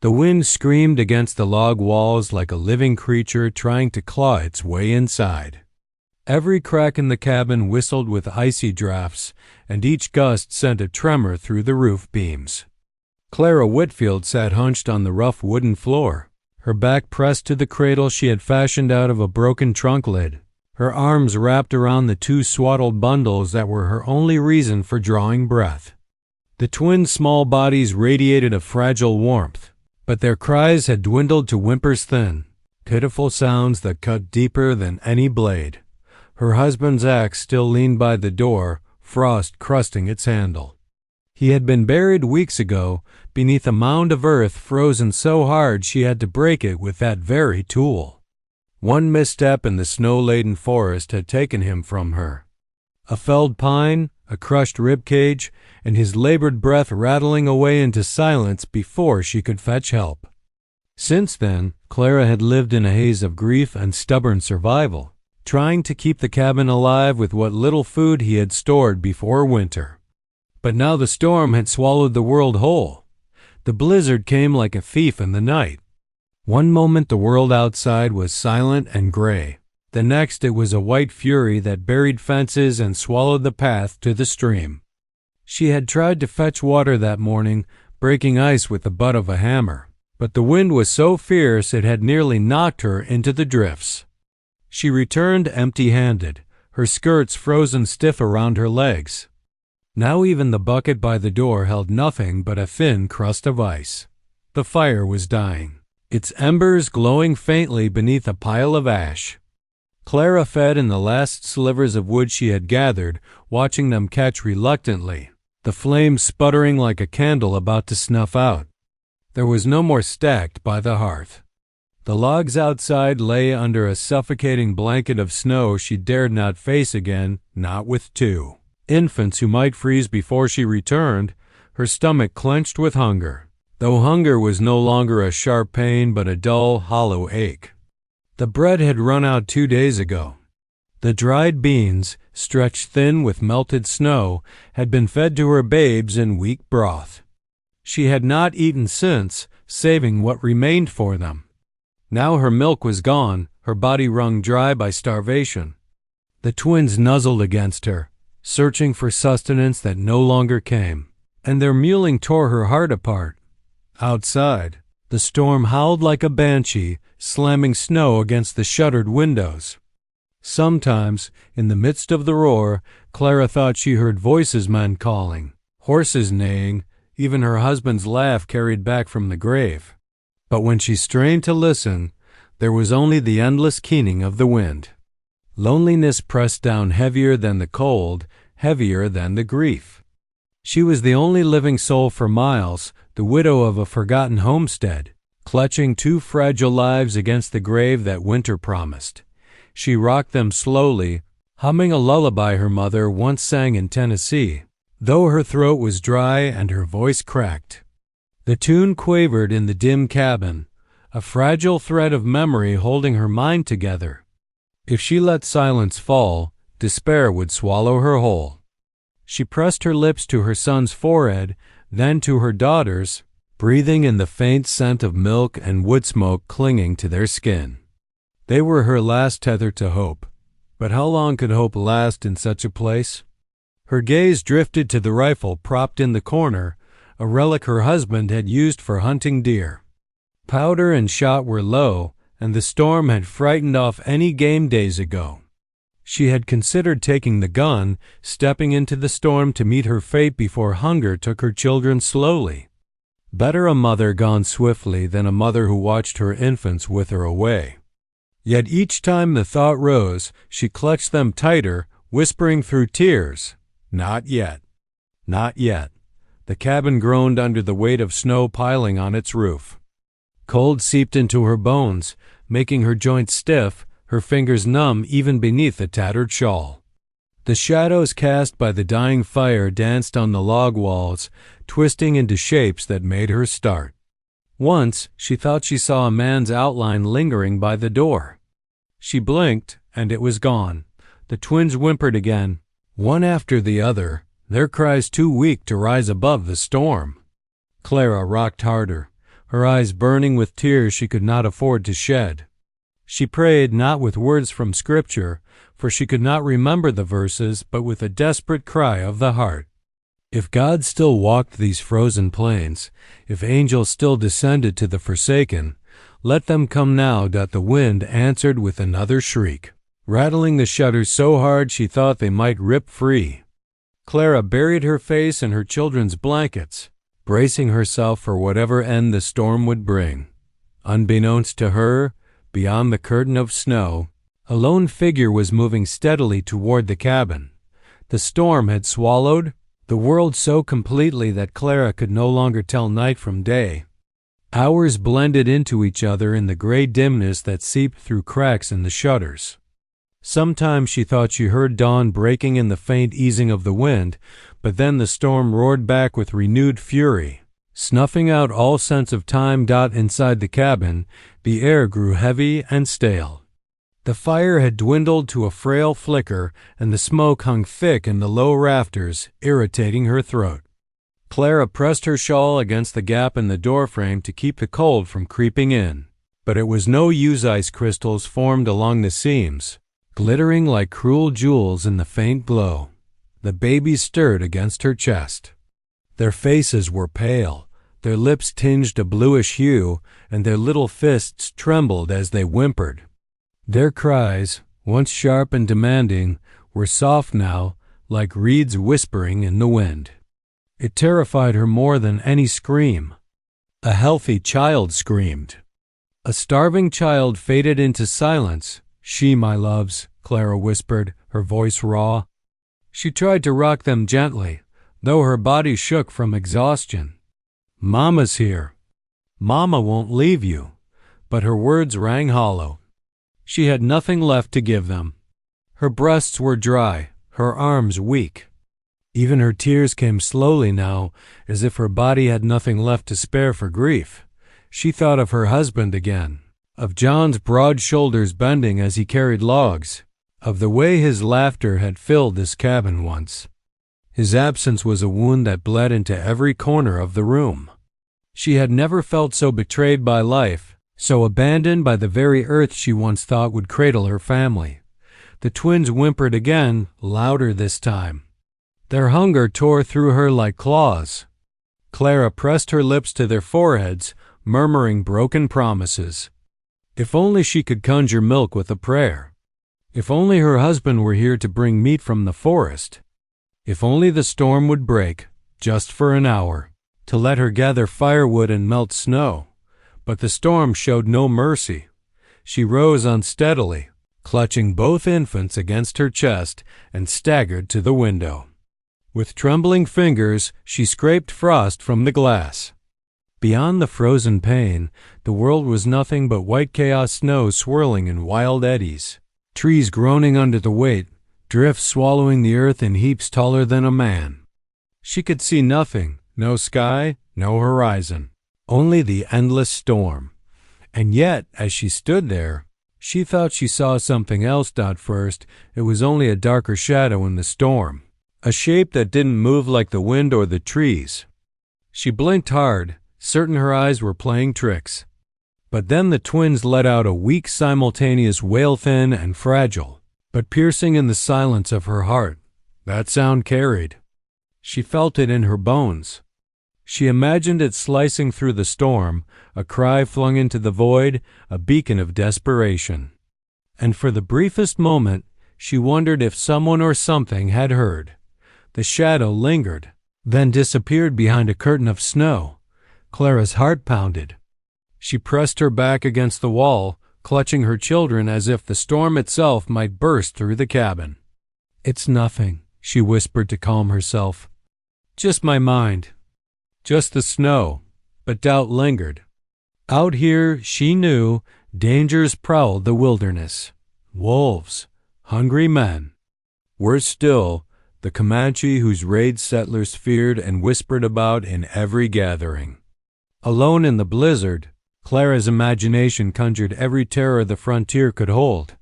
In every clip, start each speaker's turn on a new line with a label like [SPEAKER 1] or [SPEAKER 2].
[SPEAKER 1] The wind screamed against the log walls like a living creature trying to claw its way inside. Every crack in the cabin whistled with icy drafts, and each gust sent a tremor through the roof beams. Clara Whitfield sat hunched on the rough wooden floor, her back pressed to the cradle she had fashioned out of a broken trunk lid, her arms wrapped around the two swaddled bundles that were her only reason for drawing breath. The twins' small bodies radiated a fragile warmth, but their cries had dwindled to whimpers thin, pitiful sounds that cut deeper than any blade. Her husband's axe still leaned by the door, frost crusting its handle. He had been buried weeks ago beneath a mound of earth frozen so hard she had to break it with that very tool. One misstep in the snow-laden forest had taken him from her. A felled pine, a crushed ribcage, and his labored breath rattling away into silence before she could fetch help. Since then, Clara had lived in a haze of grief and stubborn survival, trying to keep the cabin alive with what little food he had stored before winter. But now the storm had swallowed the world whole. The blizzard came like a thief in the night. One moment the world outside was silent and gray. The next it was a white fury that buried fences and swallowed the path to the stream. She had tried to fetch water that morning, breaking ice with the butt of a hammer, but the wind was so fierce it had nearly knocked her into the drifts. She returned empty-handed, her skirts frozen stiff around her legs. Now even the bucket by the door held nothing but a thin crust of ice. The fire was dying, its embers glowing faintly beneath a pile of ash. Clara fed in the last slivers of wood she had gathered, watching them catch reluctantly, the flame sputtering like a candle about to snuff out. There was no more stacked by the hearth. The logs outside lay under a suffocating blanket of snow she dared not face again, not with two infants who might freeze before she returned. Her stomach clenched with hunger, though hunger was no longer a sharp pain but a dull, hollow ache. The bread had run out 2 days ago. The dried beans, stretched thin with melted snow, had been fed to her babes in weak broth. She had not eaten since, saving what remained for them. Now her milk was gone, her body wrung dry by starvation. The twins nuzzled against her, searching for sustenance that no longer came, and their mewling tore her heart apart. Outside, the storm howled like a banshee, slamming snow against the shuttered windows. Sometimes, in the midst of the roar, Clara thought she heard voices men calling, horses neighing, even her husband's laugh carried back from the grave. But when she strained to listen, there was only the endless keening of the wind. Loneliness pressed down heavier than the cold, heavier than the grief. She was the only living soul for miles, the widow of a forgotten homestead, clutching 2 fragile lives against the grave that winter promised. She rocked them slowly, humming a lullaby her mother once sang in Tennessee, though her throat was dry and her voice cracked. The tune quavered in the dim cabin, a fragile thread of memory holding her mind together. If she let silence fall, despair would swallow her whole. She pressed her lips to her son's forehead, then to her daughter's, breathing in the faint scent of milk and wood smoke clinging to their skin. They were her last tether to hope. But how long could hope last in such a place? Her gaze drifted to the rifle propped in the corner, a relic her husband had used for hunting deer. Powder and shot were low, and the storm had frightened off any game days ago. She had considered taking the gun, stepping into the storm to meet her fate before hunger took her children slowly. Better a mother gone swiftly than a mother who watched her infants wither away. Yet each time the thought rose, she clutched them tighter, whispering through tears, "Not yet. Not yet." The cabin groaned under the weight of snow piling on its roof. Cold seeped into her bones, making her joints stiff, her fingers numb even beneath the tattered shawl. The shadows cast by the dying fire danced on the log walls, twisting into shapes that made her start. Once she thought she saw a man's outline lingering by the door. She blinked, and it was gone. The twins whimpered again, one after the other, their cries too weak to rise above the storm. Clara rocked harder, her eyes burning with tears she could not afford to shed. She prayed not with words from Scripture, for she could not remember the verses, but with a desperate cry of the heart. If God still walked these frozen plains, if angels still descended to the forsaken, let them come now. The wind answered with another shriek, rattling the shutters so hard she thought they might rip free. Clara buried her face in her children's blankets, bracing herself for whatever end the storm would bring. Unbeknownst to her, beyond the curtain of snow, a lone figure was moving steadily toward the cabin. The storm had swallowed the world so completely that Clara could no longer tell night from day. Hours blended into each other in the gray dimness that seeped through cracks in the shutters. Sometimes she thought she heard dawn breaking in the faint easing of the wind, but then the storm roared back with renewed fury, snuffing out all sense of time. Inside the cabin, the air grew heavy and stale. The fire had dwindled to a frail flicker, and the smoke hung thick in the low rafters, irritating her throat. Clara pressed her shawl against the gap in the doorframe to keep the cold from creeping in, but it was no use. Ice crystals formed along the seams, glittering like cruel jewels in the faint glow. The babies stirred against her chest. Their faces were pale, their lips tinged a bluish hue, and their little fists trembled as they whimpered. Their cries, once sharp and demanding, were soft now, like reeds whispering in the wind. It terrified her more than any scream. A healthy child screamed. A starving child faded into silence. "She, my loves," Clara whispered, her voice raw. She tried to rock them gently, though her body shook from exhaustion. "Mama's here. Mama won't leave you." But her words rang hollow. She had nothing left to give them. Her breasts were dry, her arms weak. Even her tears came slowly now, as if her body had nothing left to spare for grief. She thought of her husband again, of John's broad shoulders bending as he carried logs, of the way his laughter had filled this cabin once. His absence was a wound that bled into every corner of the room. She had never felt so betrayed by life, so abandoned by the very earth she once thought would cradle her family. The twins whimpered again, louder this time. Their hunger tore through her like claws. Clara pressed her lips to their foreheads, murmuring broken promises. If only she could conjure milk with a prayer. If only her husband were here to bring meat from the forest. If only the storm would break, just for an hour, to let her gather firewood and melt snow. But the storm showed no mercy. She rose unsteadily, clutching both infants against her chest, and staggered to the window. With trembling fingers, she scraped frost from the glass. Beyond the frozen pane, the world was nothing but white chaos, snow swirling in wild eddies, trees groaning under the weight, drifts swallowing the earth in heaps taller than a man. She could see nothing, no sky, no horizon. Only the endless storm. And yet, as she stood there, she thought she saw something else. First, it was only a darker shadow in the storm, a shape that didn't move like the wind or the trees. She blinked hard, certain her eyes were playing tricks. But then the twins let out a weak, simultaneous wail, thin and fragile, but piercing in the silence of her heart. That sound carried. She felt it in her bones. She imagined it slicing through the storm, a cry flung into the void, a beacon of desperation. And for the briefest moment, she wondered if someone or something had heard. The shadow lingered, then disappeared behind a curtain of snow. Clara's heart pounded. She pressed her back against the wall, clutching her children as if the storm itself might burst through the cabin. "It's nothing," she whispered to calm herself. "Just my mind. Just the snow," but doubt lingered. Out here, she knew, dangers prowled the wilderness. Wolves, hungry men. Worse still, the Comanche whose raids settlers feared and whispered about in every gathering. Alone in the blizzard, Clara's imagination conjured every terror the frontier could hold.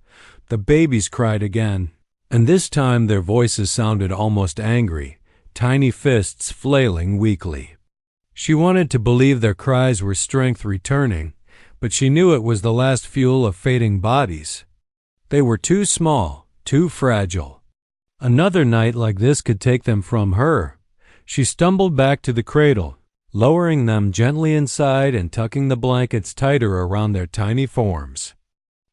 [SPEAKER 1] The babies cried again, and this time their voices sounded almost angry, tiny fists flailing weakly. She wanted to believe their cries were strength returning, but she knew it was the last fuel of fading bodies. They were too small, too fragile. Another night like this could take them from her. She stumbled back to the cradle, lowering them gently inside and tucking the blankets tighter around their tiny forms.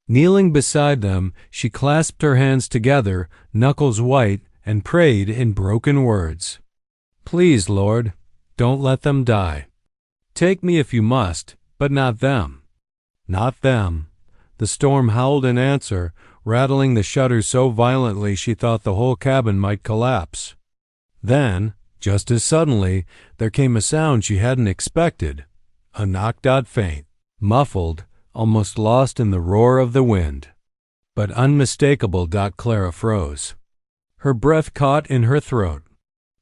[SPEAKER 1] Kneeling beside them, she clasped her hands together, knuckles white, and prayed in broken words. "Please, Lord, don't let them die. Take me if you must, but not them. Not them." The storm howled in answer, rattling the shutters so violently she thought the whole cabin might collapse. Then, just as suddenly, there came a sound she hadn't expected. A knock, faint, muffled, almost lost in the roar of the wind. But unmistakable. Clara froze. Her breath caught in her throat.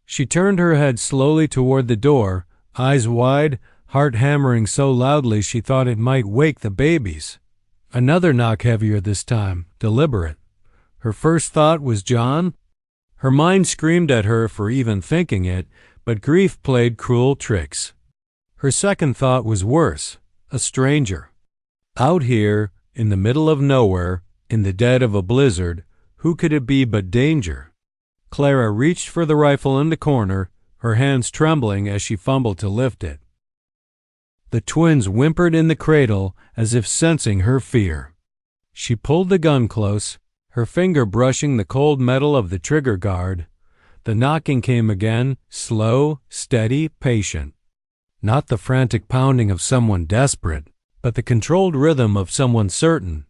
[SPEAKER 1] She turned her head slowly toward the door, eyes wide, heart hammering so loudly she thought it might wake the babies. Another knock, heavier this time, deliberate. Her first thought was John. Her mind screamed at her for even thinking it, but grief played cruel tricks. Her second thought was worse, a stranger. Out here, in the middle of nowhere, in the dead of a blizzard, who could it be but danger? Clara reached for the rifle in the corner, her hands trembling as she fumbled to lift it. The twins whimpered in the cradle as if sensing her fear. She pulled the gun close, her finger brushing the cold metal of the trigger guard. The knocking came again, slow, steady, patient. Not the frantic pounding of someone desperate, but the controlled rhythm of someone certain.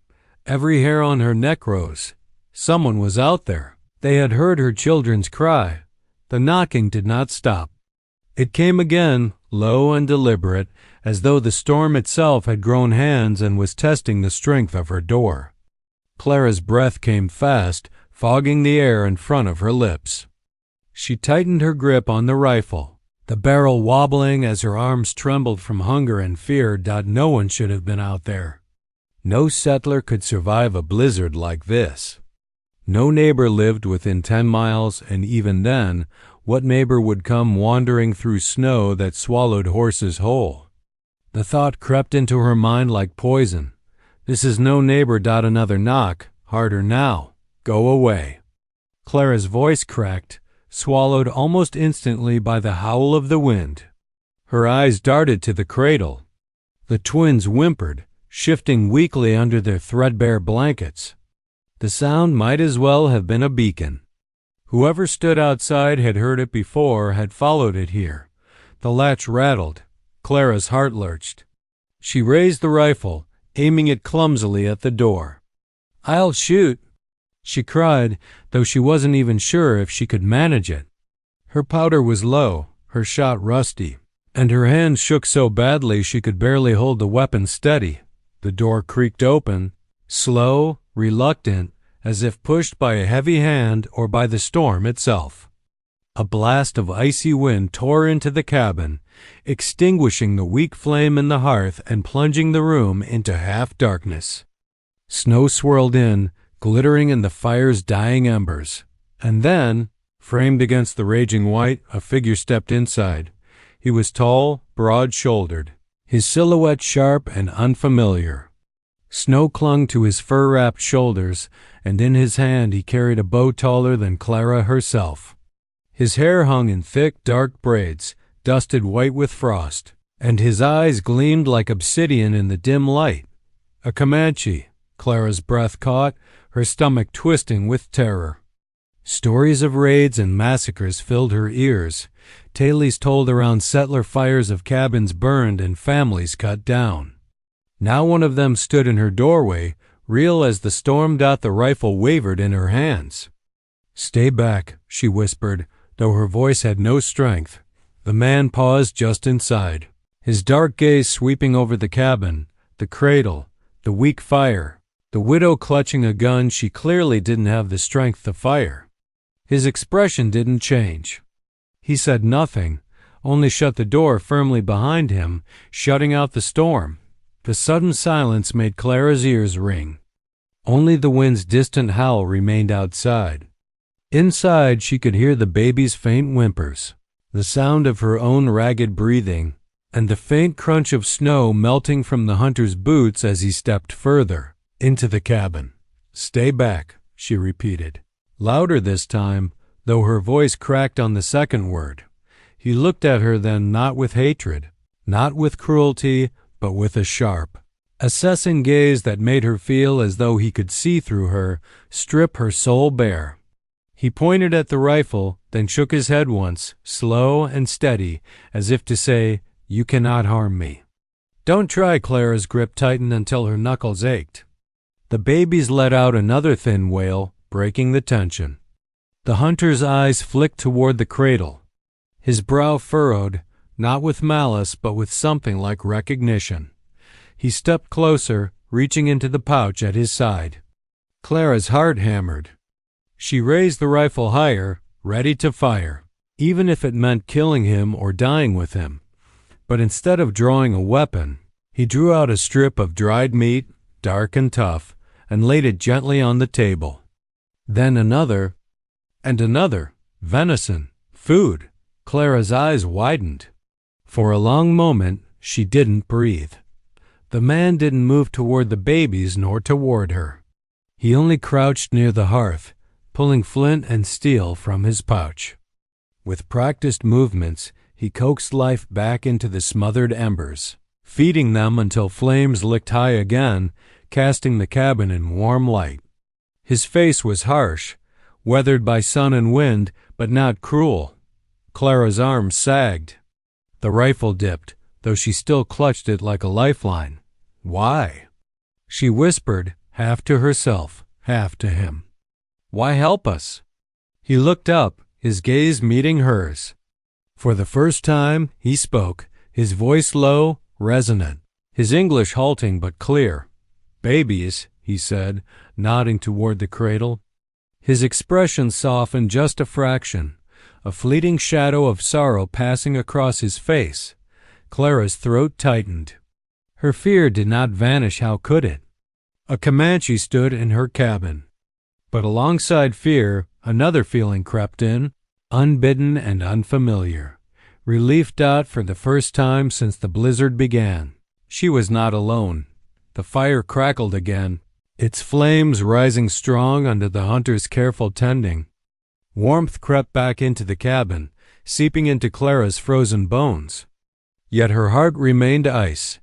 [SPEAKER 1] Every hair on her neck rose. Someone was out there. They had heard her children's cry. The knocking did not stop. It came again, low and deliberate, as though the storm itself had grown hands and was testing the strength of her door. Clara's breath came fast, fogging the air in front of her lips. She tightened her grip on the rifle, the barrel wobbling as her arms trembled from hunger and fear. No one should have been out there. No settler could survive a blizzard like this. No neighbor lived within 10 miles, and even then, what neighbor would come wandering through snow that swallowed horses whole? The thought crept into her mind like poison. This is no neighbor. Another knock, harder now. Go away. Clara's voice cracked, swallowed almost instantly by the howl of the wind. Her eyes darted to the cradle. The twins whimpered, shifting weakly under their threadbare blankets. The sound might as well have been a beacon. Whoever stood outside had heard it before, had followed it here. The latch rattled. Clara's heart lurched. She raised the rifle, aiming it clumsily at the door. "I'll shoot," she cried, though she wasn't even sure if she could manage it. Her powder was low, her shot rusty, and her hands shook so badly she could barely hold the weapon steady. The door creaked open, slow, reluctant, as if pushed by a heavy hand or by the storm itself. A blast of icy wind tore into the cabin, extinguishing the weak flame in the hearth and plunging the room into half-darkness. Snow swirled in, glittering in the fire's dying embers. And then, framed against the raging white, a figure stepped inside. He was tall, broad-shouldered, his silhouette sharp and unfamiliar. Snow clung to his fur-wrapped shoulders, and in his hand he carried a bow taller than Clara herself. His hair hung in thick, dark braids, dusted white with frost, and his eyes gleamed like obsidian in the dim light. A Comanche. Clara's breath caught, her stomach twisting with terror. Stories of raids and massacres filled her ears, tales told around settler fires of cabins burned and families cut down. Now one of them stood in her doorway, real as the storm. The rifle wavered in her hands. "Stay back," she whispered, though her voice had no strength. The man paused just inside, his dark gaze sweeping over the cabin, the cradle, the weak fire, the widow clutching a gun she clearly didn't have the strength to fire. His expression didn't change. He said nothing, only shut the door firmly behind him, shutting out the storm. The sudden silence made Clara's ears ring. Only the wind's distant howl remained outside. Inside, she could hear the baby's faint whimpers, the sound of her own ragged breathing, and the faint crunch of snow melting from the hunter's boots as he stepped further into the cabin. "Stay back," she repeated, louder this time, though her voice cracked on the second word. He looked at her then, not with hatred, not with cruelty, but with a sharp, assessing gaze that made her feel as though he could see through her, strip her soul bare. He pointed at the rifle, then shook his head once, slow and steady, as if to say, "You cannot harm me." "Don't try." Clara's grip tightened until her knuckles ached. The babies let out another thin wail, breaking the tension. The hunter's eyes flicked toward the cradle, his brow furrowed, not with malice but with something like recognition. He stepped closer, reaching into the pouch at his side. Clara's heart hammered. She raised the rifle higher, ready to fire, even if it meant killing him or dying with him. But instead of drawing a weapon, he drew out a strip of dried meat, dark and tough, and laid it gently on the table. Then another, and another. Venison, food. Clara's eyes widened. For a long moment, she didn't breathe. The man didn't move toward the babies nor toward her. He only crouched near the hearth, pulling flint and steel from his pouch. With practiced movements, he coaxed life back into the smothered embers, feeding them until flames licked high again, casting the cabin in warm light. His face was harsh, weathered by sun and wind, but not cruel. Clara's arms sagged. The rifle dipped, though she still clutched it like a lifeline. "Why?" she whispered, half to herself, half to him. "Why help us?" He looked up, his gaze meeting hers. For the first time, he spoke, his voice low, resonant, his English halting but clear. "Babies," he said, nodding toward the cradle. His expression softened just a fraction, a fleeting shadow of sorrow passing across his face. Clara's throat tightened. Her fear did not vanish. How could it? A Comanche stood in her cabin. But alongside fear, another feeling crept in, unbidden and unfamiliar. Relief. For the first time since the blizzard began. She was not alone. The fire crackled again, its flames rising strong under the hunter's careful tending. Warmth crept back into the cabin, seeping into Clara's frozen bones. Yet her heart remained ice.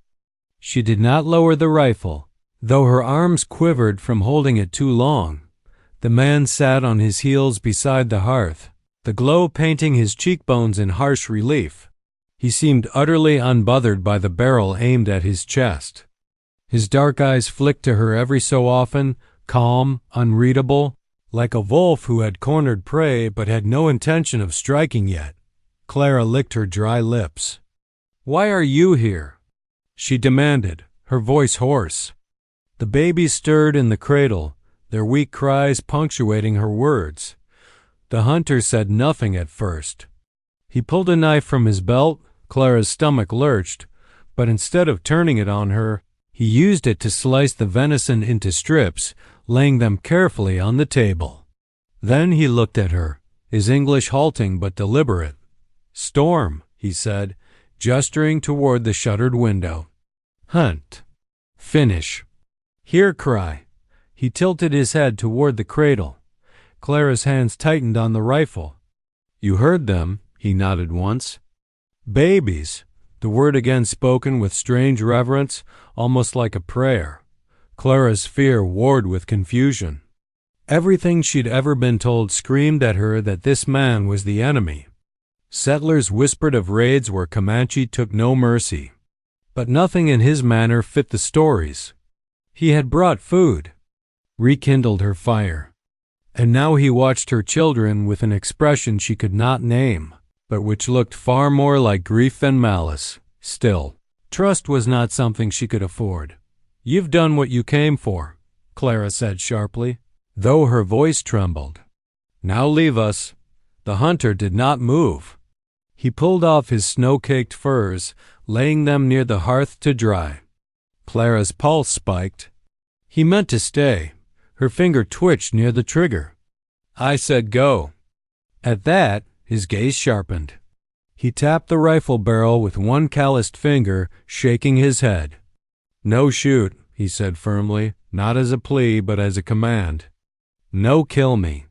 [SPEAKER 1] She did not lower the rifle, though her arms quivered from holding it too long. The man sat on his heels beside the hearth, the glow painting his cheekbones in harsh relief. He seemed utterly unbothered by the barrel aimed at his chest. His dark eyes flicked to her every so often, calm, unreadable, like a wolf who had cornered prey but had no intention of striking yet. Clara licked her dry lips. "Why are you here?" she demanded, her voice hoarse. The babies stirred in the cradle, their weak cries punctuating her words. The hunter said nothing at first. He pulled a knife from his belt. Clara's stomach lurched, but instead of turning it on her, he used it to slice the venison into strips, laying them carefully on the table. Then he looked at her, his English halting but deliberate. "Storm," he said, gesturing toward the shuttered window. "Hunt. Finish. Here, cry." He tilted his head toward the cradle. Clara's hands tightened on the rifle. "You heard them," he nodded once. "Babies," the word again spoken with strange reverence, almost like a prayer. Clara's fear warred with confusion. Everything she'd ever been told screamed at her that this man was the enemy. Settlers whispered of raids where Comanche took no mercy. But nothing in his manner fit the stories. He had brought food, rekindled her fire, and now he watched her children with an expression she could not name, but which looked far more like grief than malice. Still, trust was not something she could afford. "You've done what you came for," Clara said sharply, though her voice trembled. "Now leave us." The hunter did not move. He pulled off his snow-caked furs, laying them near the hearth to dry. Clara's pulse spiked. He meant to stay. Her finger twitched near the trigger. "I said go." At that, his gaze sharpened. He tapped the rifle barrel with one calloused finger, shaking his head. "No shoot," he said firmly, not as a plea but as a command. "No kill me."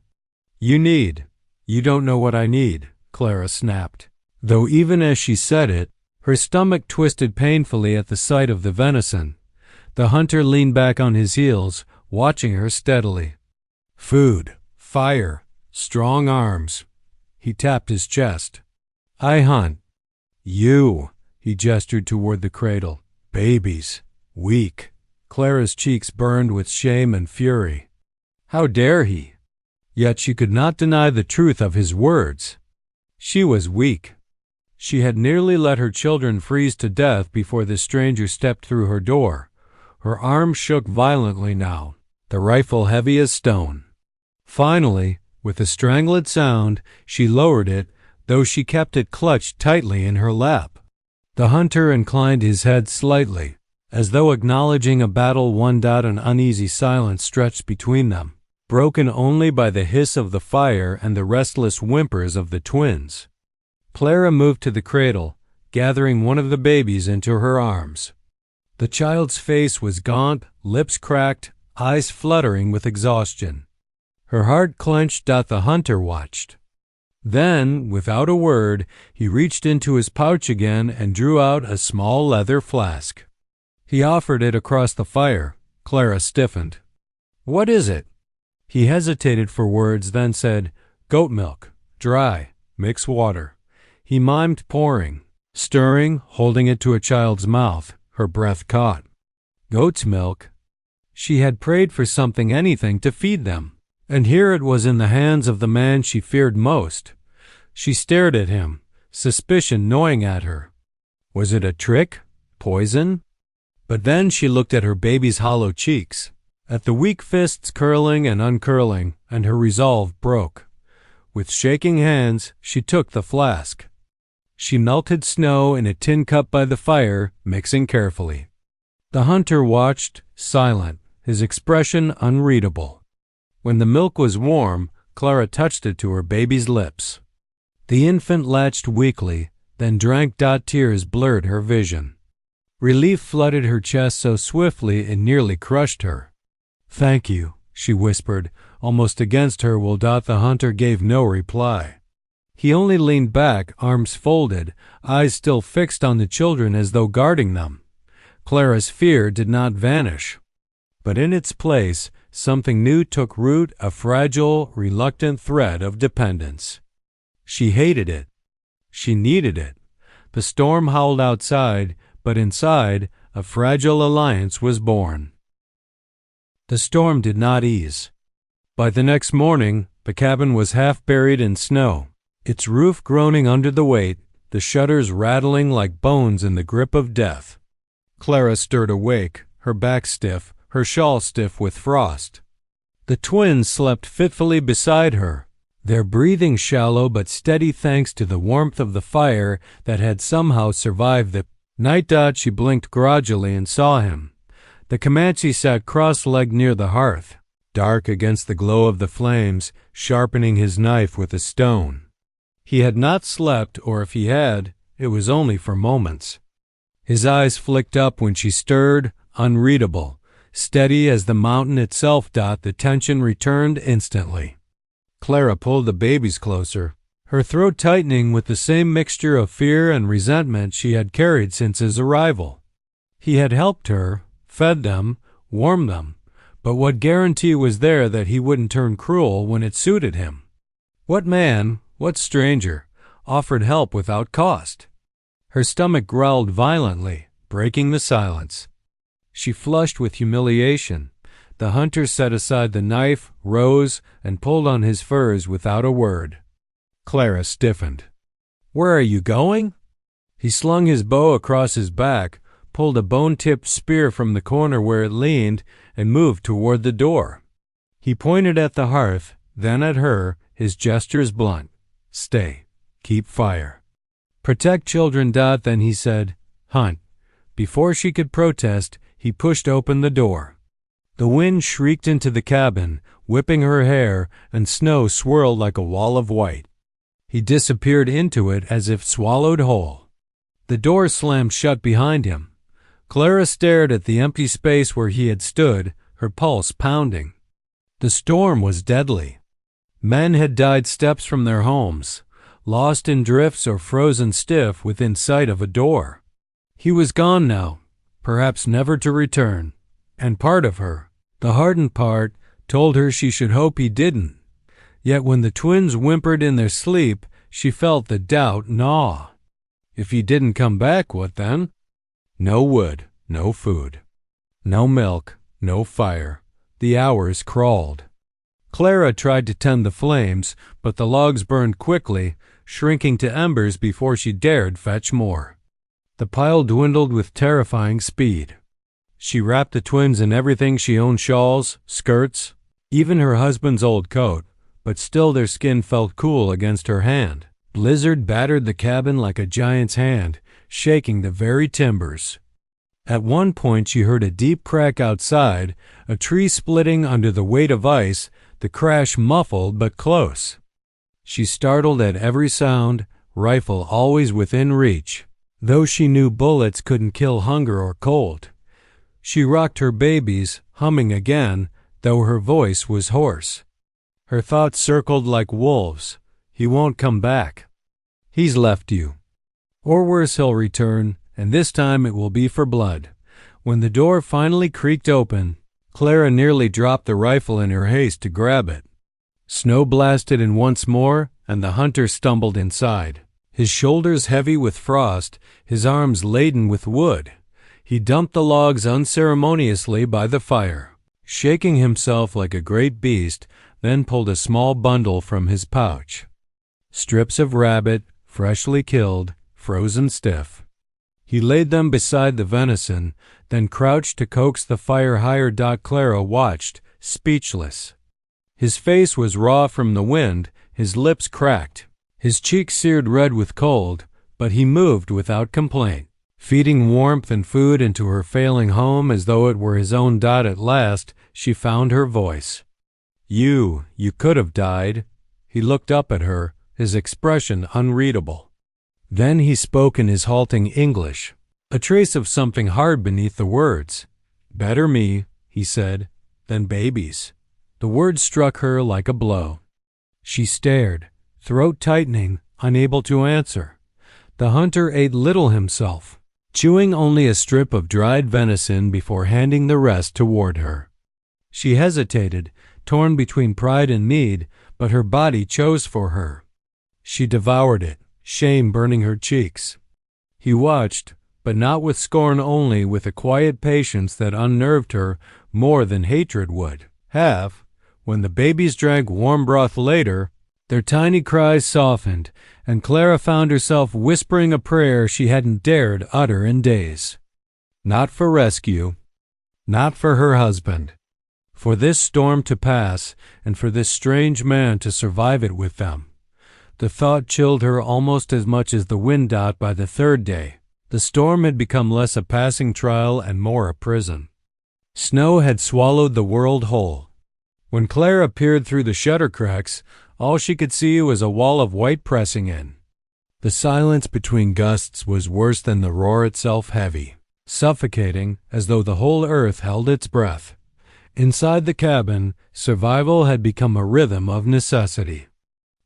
[SPEAKER 1] You don't know what I need," Clara snapped, though even as she said it, her stomach twisted painfully at the sight of the venison. The hunter leaned back on his heels, watching her steadily. "Food, fire, strong arms." He tapped his chest. "I hunt." "You," he gestured toward the cradle. "Babies. Weak." Clara's cheeks burned with shame and fury. How dare he? Yet she could not deny the truth of his words. She was weak. She had nearly let her children freeze to death before this stranger stepped through her door. Her arms shook violently now, the rifle heavy as stone. Finally, with a strangled sound, she lowered it, though she kept it clutched tightly in her lap. The hunter inclined his head slightly, as though acknowledging a battle won. An uneasy silence stretched between them, broken only by the hiss of the fire and the restless whimpers of the twins. Clara moved to the cradle, gathering one of the babies into her arms. The child's face was gaunt, lips cracked, eyes fluttering with exhaustion. Her heart clenched. The hunter watched. Then, without a word, he reached into his pouch again and drew out a small leather flask. He offered it across the fire. Clara stiffened. "What is it?" He hesitated for words, then said, "Goat milk, dry, mix water." He mimed pouring, stirring, holding it to a child's mouth. Her breath caught. Goat's milk. She had prayed for something, anything, to feed them, and here it was in the hands of the man she feared most. She stared at him, suspicion gnawing at her. Was it a trick? Poison? But then she looked at her baby's hollow cheeks, at the weak fists curling and uncurling, and her resolve broke. With shaking hands, she took the flask. She melted snow in a tin cup by the fire, mixing carefully. The hunter watched, silent, his expression unreadable. When the milk was warm, Clara touched it to her baby's lips. The infant latched weakly, then drank. Tears blurred her vision. Relief flooded her chest so swiftly it nearly crushed her. "Thank you," she whispered, almost against her will. The hunter gave no reply. He only leaned back, arms folded, eyes still fixed on the children as though guarding them. Clara's fear did not vanish, but in its place something new took root, a fragile, reluctant thread of dependence. She hated it. She needed it. The storm howled outside, but inside, a fragile alliance was born. The storm did not ease. By the next morning, the cabin was half buried in snow, its roof groaning under the weight, the shutters rattling like bones in the grip of death. Clara stirred awake, her back stiff, her shawl stiff with frost. The twins slept fitfully beside her, their breathing shallow but steady thanks to the warmth of the fire that had somehow survived the night. She blinked grudgingly and saw him. The Comanche sat cross-legged near the hearth, dark against the glow of the flames, sharpening his knife with a stone. He had not slept, or if he had, it was only for moments. His eyes flicked up when she stirred, unreadable, steady as the mountain itself. The tension returned instantly. Clara pulled the babies closer, her throat tightening with the same mixture of fear and resentment she had carried since his arrival. He had helped her, fed them, warmed them, but what guarantee was there that he wouldn't turn cruel when it suited him? What man, what stranger, offered help without cost? Her stomach growled violently, breaking the silence. She flushed with humiliation. The hunter set aside the knife, rose, and pulled on his furs without a word. Clara stiffened. "Where are you going?" He slung his bow across his back, pulled a bone-tipped spear from the corner where it leaned, and moved toward the door. He pointed at the hearth, then at her, his gestures blunt. "Stay. Keep fire. Protect children." Then he said, "Hunt." Before she could protest, he pushed open the door. The wind shrieked into the cabin, whipping her hair, and snow swirled like a wall of white. He disappeared into it as if swallowed whole. The door slammed shut behind him. Clara stared at the empty space where he had stood, her pulse pounding. The storm was deadly. Men had died steps from their homes, lost in drifts or frozen stiff within sight of a door. He was gone now, perhaps never to return, and part of her, the hardened part, told her she should hope he didn't. Yet when the twins whimpered in their sleep, she felt the doubt gnaw. If he didn't come back, what then? No wood, no food. No milk, no fire. The hours crawled. Clara tried to tend the flames, but the logs burned quickly, shrinking to embers before she dared fetch more. The pile dwindled with terrifying speed. She wrapped the twins in everything she owned: shawls, skirts, even her husband's old coat, but still their skin felt cool against her hand. Blizzard battered the cabin like a giant's hand, shaking the very timbers. At one point she heard a deep crack outside, a tree splitting under the weight of ice, the crash muffled but close. She startled at every sound, rifle always within reach, though she knew bullets couldn't kill hunger or cold. She rocked her babies, humming again, though her voice was hoarse. Her thoughts circled like wolves. He won't come back. He's left you. Or worse, he'll return, and this time it will be for blood. When the door finally creaked open, Clara nearly dropped the rifle in her haste to grab it. Snow blasted in once more, and the hunter stumbled inside. His shoulders heavy with frost, his arms laden with wood. He dumped the logs unceremoniously by the fire, shaking himself like a great beast, then pulled a small bundle from his pouch. Strips of rabbit, freshly killed, frozen stiff. He laid them beside the venison, then crouched to coax the fire higher. Clara watched, speechless. His face was raw from the wind, his lips cracked, his cheeks seared red with cold, but he moved without complaint, feeding warmth and food into her failing home as though it were his own. At last, she found her voice. You could have died." He looked up at her, his expression unreadable. Then he spoke in his halting English, a trace of something hard beneath the words. "Better me," he said, "than babies." The words struck her like a blow. She stared, throat tightening, unable to answer. The hunter ate little himself, chewing only a strip of dried venison before handing the rest toward her. She hesitated, torn between pride and need, but her body chose for her. She devoured it, shame burning her cheeks. He watched, but not with scorn only, with a quiet patience that unnerved her more than hatred would have. When the babies drank warm broth later, their tiny cries softened, and Clara found herself whispering a prayer she hadn't dared utter in days. Not for rescue, not for her husband, for this storm to pass, and for this strange man to survive it with them. The thought chilled her almost as much as the wind. By the third day, the storm had become less a passing trial and more a prison. Snow had swallowed the world whole. When Clara peered through the shutter cracks, all she could see was a wall of white pressing in. The silence between gusts was worse than the roar itself, heavy, suffocating, as though the whole earth held its breath. Inside the cabin, survival had become a rhythm of necessity.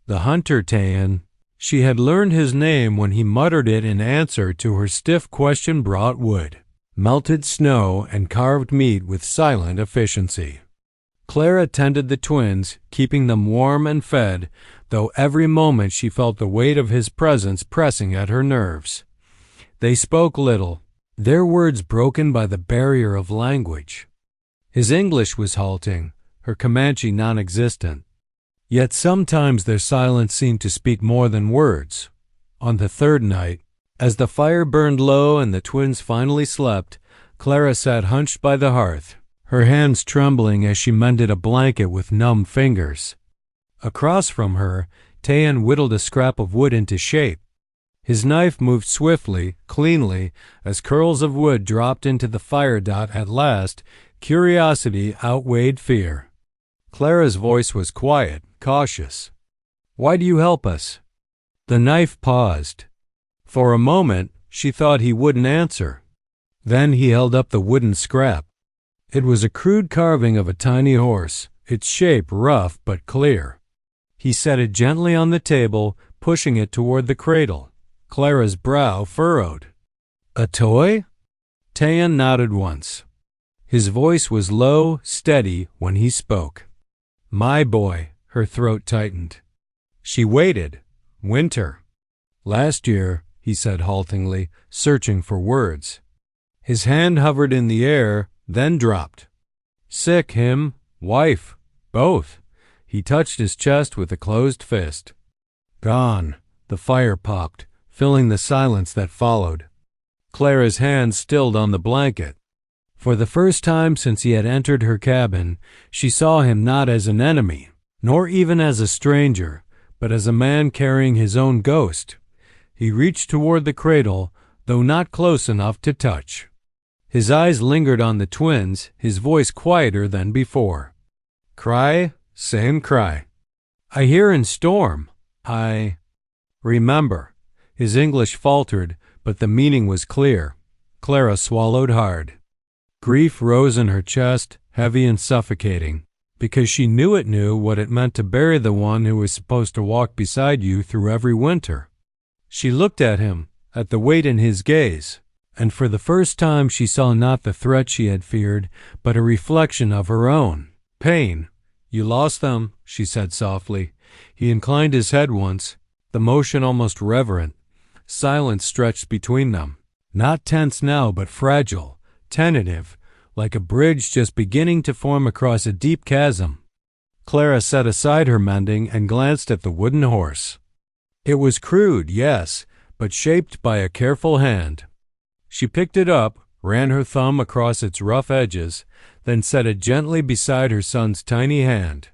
[SPEAKER 1] The hunter Tayan, she had learned his name when he muttered it in answer to her stiff question, brought wood, melted snow, and carved meat with silent efficiency. Clara tended the twins, keeping them warm and fed, though every moment she felt the weight of his presence pressing at her nerves. They spoke little, their words broken by the barrier of language. His English was halting, her Comanche non-existent. Yet sometimes their silence seemed to speak more than words. On the third night, as the fire burned low and the twins finally slept, Clara sat hunched by the hearth, her hands trembling as she mended a blanket with numb fingers. Across from her, Tayan whittled a scrap of wood into shape. His knife moved swiftly, cleanly, as curls of wood dropped into the fire. At last, curiosity outweighed fear. Clara's voice was quiet, cautious. "Why do you help us?" The knife paused. For a moment, she thought he wouldn't answer. Then he held up the wooden scrap. It was a crude carving of a tiny horse, its shape rough but clear. He set it gently on the table, pushing it toward the cradle. Clara's brow furrowed. "A toy?" Tayan nodded once. His voice was low, steady when he spoke. "My boy," her throat tightened. She waited. Winter. "Last year," he said haltingly, searching for words. His hand hovered in the air, then dropped. "Sick, him. Wife. Both." He touched his chest with a closed fist. "Gone." The fire popped, filling the silence that followed. Clara's hand stilled on the blanket. For the first time since he had entered her cabin, she saw him not as an enemy, nor even as a stranger, but as a man carrying his own ghost. He reached toward the cradle, though not close enough to touch. His eyes lingered on the twins, his voice quieter than before. "Cry, same cry. I hear in storm. I remember." His English faltered, but the meaning was clear. Clara swallowed hard. Grief rose in her chest, heavy and suffocating, because she knew what it meant to bury the one who was supposed to walk beside you through every winter. She looked at him, at the weight in his gaze, and for the first time she saw not the threat she had feared, but a reflection of her own pain. "You lost them," she said softly. He inclined his head once, the motion almost reverent. Silence stretched between them, not tense now, but fragile, tentative, like a bridge just beginning to form across a deep chasm. Clara set aside her mending and glanced at the wooden horse. It was crude, yes, but shaped by a careful hand. She picked it up, ran her thumb across its rough edges, then set it gently beside her son's tiny hand.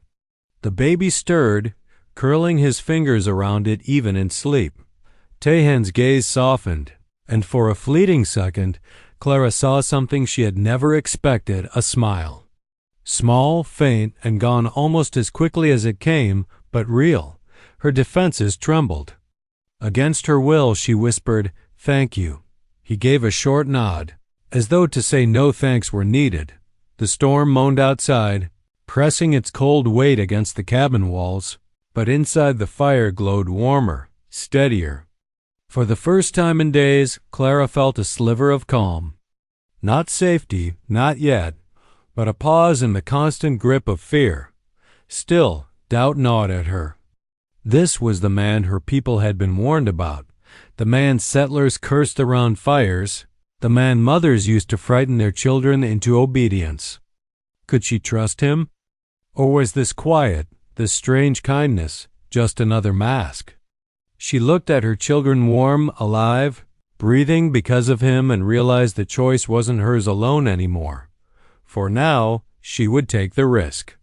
[SPEAKER 1] The baby stirred, curling his fingers around it even in sleep. Tahan's gaze softened, and for a fleeting second, Clara saw something she had never expected, a smile. Small, faint, and gone almost as quickly as it came, but real. Her defenses trembled. Against her will, she whispered, "Thank you." He gave a short nod, as though to say no thanks were needed. The storm moaned outside, pressing its cold weight against the cabin walls, but inside the fire glowed warmer, steadier. For the first time in days, Clara felt a sliver of calm. Not safety, not yet, but a pause in the constant grip of fear. Still, doubt gnawed at her. This was the man her people had been warned about, the man settlers cursed around fires, the man mothers used to frighten their children into obedience. Could she trust him? Or was this quiet, this strange kindness, just another mask? She looked at her children warm, alive, breathing because of him, and realized the choice wasn't hers alone anymore. For now, she would take the risk.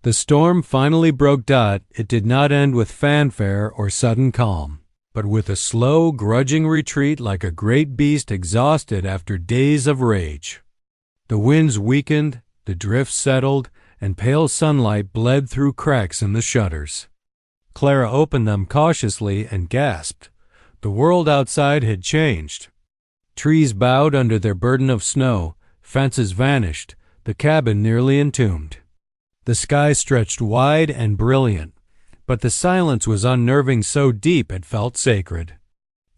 [SPEAKER 1] The storm finally broke. It did not end with fanfare or sudden calm, but with a slow, grudging retreat like a great beast exhausted after days of rage. The winds weakened, the drifts settled, and pale sunlight bled through cracks in the shutters. Clara opened them cautiously and gasped. The world outside had changed. Trees bowed under their burden of snow, fences vanished, the cabin nearly entombed. The sky stretched wide and brilliant, but the silence was unnerving, so deep it felt sacred.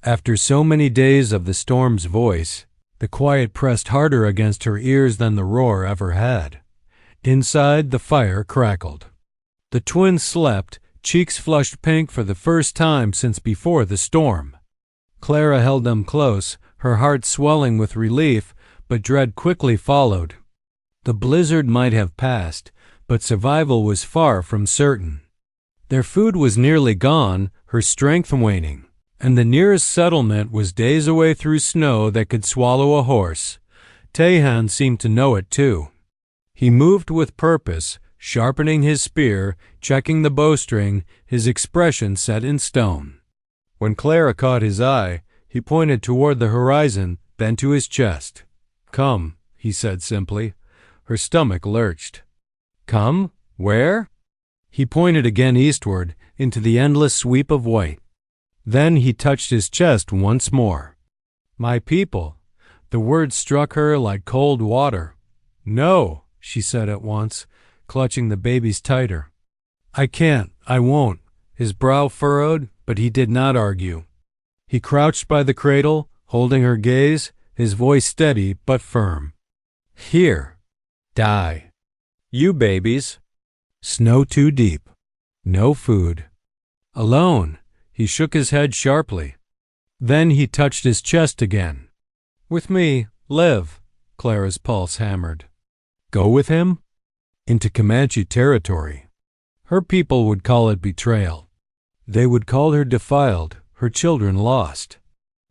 [SPEAKER 1] After so many days of the storm's voice, the quiet pressed harder against her ears than the roar ever had. Inside, the fire crackled. The twins slept, cheeks flushed pink for the first time since before the storm. Clara held them close, her heart swelling with relief, but dread quickly followed. The blizzard might have passed, but survival was far from certain. Their food was nearly gone, her strength waning, and the nearest settlement was days away through snow that could swallow a horse. Tahan seemed to know it too. He moved with purpose, sharpening his spear, checking the bowstring, his expression set in stone. When Clara caught his eye, he pointed toward the horizon, then to his chest. "Come," he said simply. Her stomach lurched. "Come? Where?" He pointed again eastward, into the endless sweep of white. Then he touched his chest once more. My people. The words struck her like cold water. No, she said at once, clutching the babies tighter. I can't, I won't. His brow furrowed, but he did not argue. He crouched by the cradle, holding her gaze, his voice steady but firm. Here. Die. You babies. Snow too deep. No food. Alone. He shook his head sharply. Then he touched his chest again. With me, live. Clara's pulse hammered. Go with him? Into Comanche territory. Her people would call it betrayal. They would call her defiled, her children lost.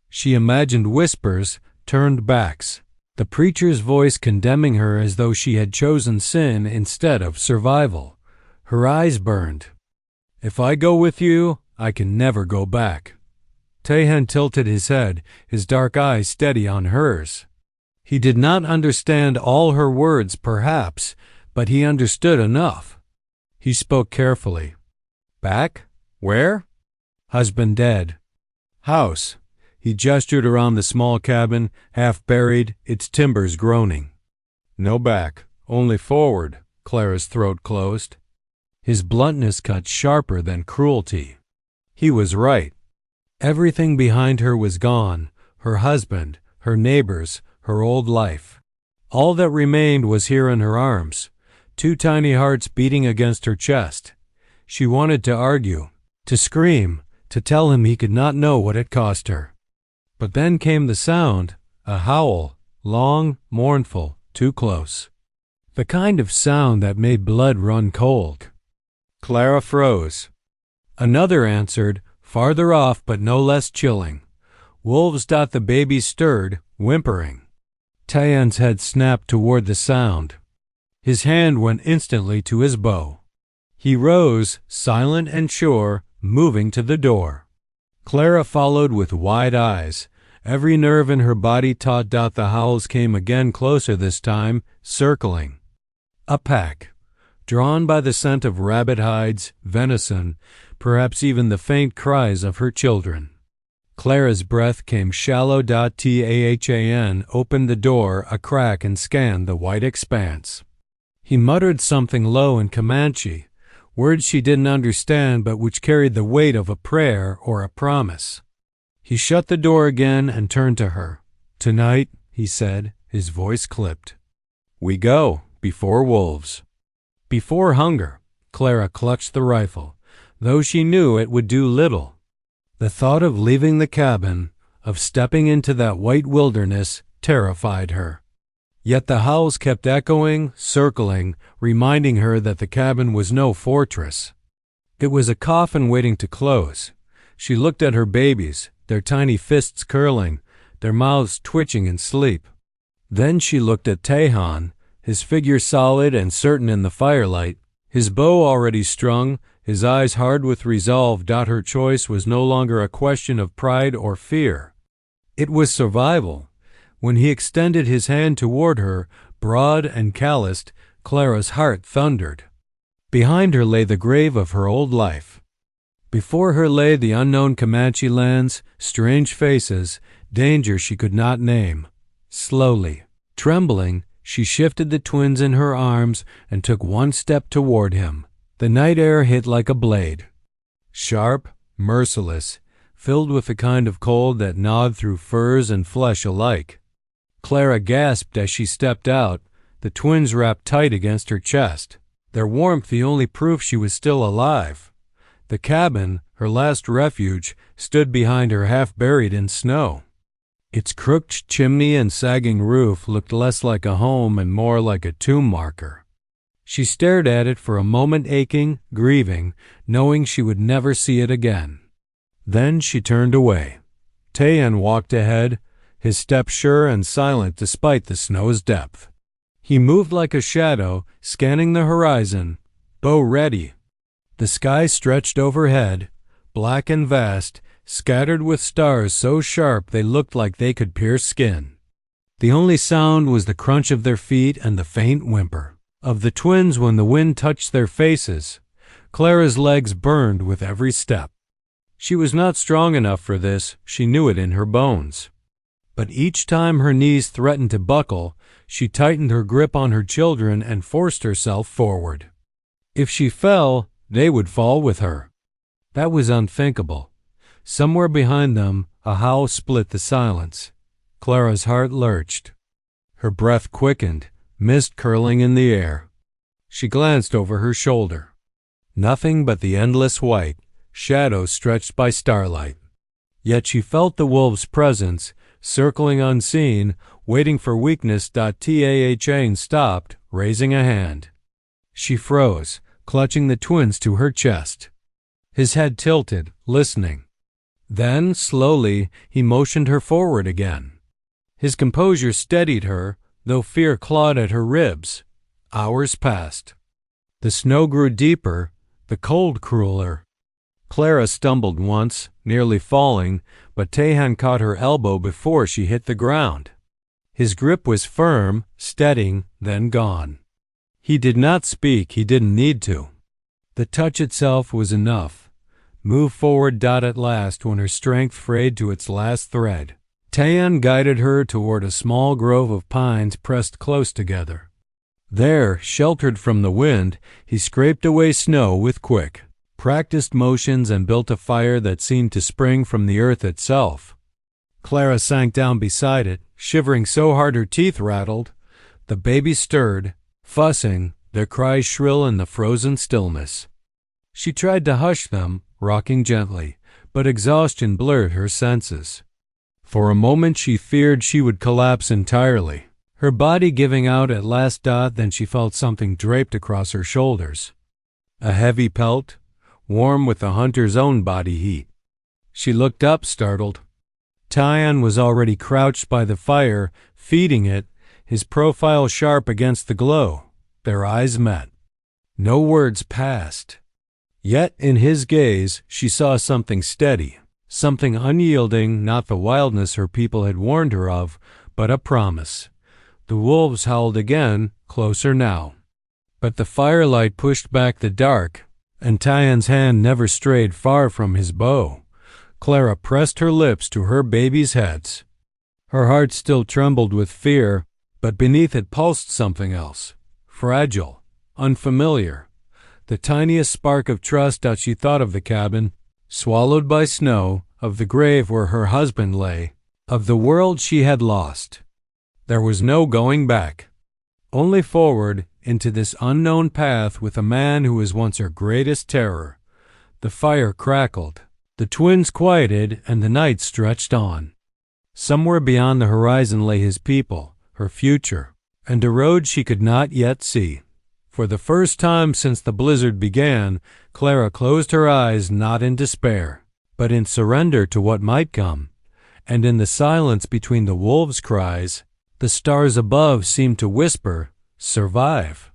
[SPEAKER 1] She imagined whispers, turned backs, the preacher's voice condemning her as though she had chosen sin instead of survival. Her eyes burned. If I go with you, I can never go back. Tehan tilted his head, his dark eyes steady on hers. He did not understand all her words, perhaps, but he understood enough. He spoke carefully. Back? Where? Husband dead. House. He gestured around the small cabin, half buried, its timbers groaning. No back, only forward. Clara's throat closed. His bluntness cut sharper than cruelty. He was right. Everything behind her was gone, her husband, her neighbors, her old life. All that remained was here in her arms, two tiny hearts beating against her chest. She wanted to argue, to scream, to tell him he could not know what it cost her. But then came the sound, a howl, long, mournful, too close. The kind of sound that made blood run cold. Clara froze. Another answered, farther off but no less chilling. Wolves. The baby stirred, whimpering. Tayan's head snapped toward the sound. His hand went instantly to his bow. He rose, silent and sure, moving to the door. Clara followed with wide eyes. Every nerve in her body taut. The howls came again, closer this time, circling. A pack. Drawn by the scent of rabbit hides, venison, perhaps even the faint cries of her children. Clara's breath came shallow. Tahan opened the door a crack and scanned the white expanse. He muttered something low in Comanche, words she didn't understand but which carried the weight of a prayer or a promise. He shut the door again and turned to her. Tonight, he said, his voice clipped. We go, before wolves. Before hunger. Clara clutched the rifle, though she knew it would do little. The thought of leaving the cabin, of stepping into that white wilderness, terrified her. Yet the howls kept echoing, circling, reminding her that the cabin was no fortress. It was a coffin waiting to close. She looked at her babies, their tiny fists curling, their mouths twitching in sleep. Then she looked at Tehan, his figure solid and certain in the firelight, his bow already strung, his eyes hard with resolve. Her choice was no longer a question of pride or fear. It was survival. When he extended his hand toward her, broad and calloused, Clara's heart thundered. Behind her lay the grave of her old life. Before her lay the unknown Comanche lands, strange faces, danger she could not name. Slowly, trembling, she shifted the twins in her arms and took one step toward him. The night air hit like a blade. Sharp, merciless, filled with the kind of cold that gnawed through furs and flesh alike. Clara gasped as she stepped out, the twins wrapped tight against her chest, their warmth the only proof she was still alive. The cabin, her last refuge, stood behind her, half buried in snow. Its crooked chimney and sagging roof looked less like a home and more like a tomb marker. She stared at it for a moment, aching, grieving, knowing she would never see it again. Then she turned away. Tayan walked ahead, his step sure and silent despite the snow's depth. He moved like a shadow, scanning the horizon, bow ready. The sky stretched overhead, black and vast, scattered with stars so sharp they looked like they could pierce skin. The only sound was the crunch of their feet and the faint whimper of the twins when the wind touched their faces. Clara's legs burned with every step. She was not strong enough for this, she knew it in her bones. But each time her knees threatened to buckle, she tightened her grip on her children and forced herself forward. If she fell, they would fall with her. That was unthinkable. Somewhere behind them, a howl split the silence. Clara's heart lurched. Her breath quickened, mist curling in the air. She glanced over her shoulder. Nothing but the endless white, shadows stretched by starlight. Yet she felt the wolves' presence, circling unseen, waiting for weakness. Tahan stopped, raising a hand. She froze, clutching the twins to her chest. His head tilted, listening. Then, slowly, he motioned her forward again. His composure steadied her, though fear clawed at her ribs. Hours passed. The snow grew deeper, the cold crueler. Clara stumbled once, nearly falling, but Tahan caught her elbow before she hit the ground. His grip was firm, steadying, then gone. He did not speak, he didn't need to. The touch itself was enough. Move forward. At last, when her strength frayed to its last thread, Tahan guided her toward a small grove of pines pressed close together. There, sheltered from the wind, he scraped away snow with quick, practiced motions and built a fire that seemed to spring from the earth itself. Clara sank down beside it, shivering so hard her teeth rattled. The babies stirred, fussing, their cries shrill in the frozen stillness. She tried to hush them, rocking gently, but exhaustion blurred her senses. For a moment she feared she would collapse entirely, her body giving out at last. Then she felt something draped across her shoulders. A heavy pelt, warm with the hunter's own body heat. She looked up, startled. Tahan was already crouched by the fire, feeding it, his profile sharp against the glow. Their eyes met. No words passed. Yet in his gaze she saw something steady, something unyielding, not the wildness her people had warned her of, but a promise. The wolves howled again, closer now. But the firelight pushed back the dark, and Tahan's hand never strayed far from his bow. Clara pressed her lips to her babies' heads. Her heart still trembled with fear, but beneath it pulsed something else, fragile, unfamiliar. The tiniest spark of trust. She thought of the cabin, swallowed by snow, of the grave where her husband lay, of the world she had lost. There was no going back. Only forward, into this unknown path with a man who was once her greatest terror. The fire crackled. The twins quieted, and the night stretched on. Somewhere beyond the horizon lay his people, her future, and a road she could not yet see. For the first time since the blizzard began, Clara closed her eyes, not in despair, but in surrender to what might come. And in the silence between the wolves' cries, the stars above seemed to whisper, "Survive."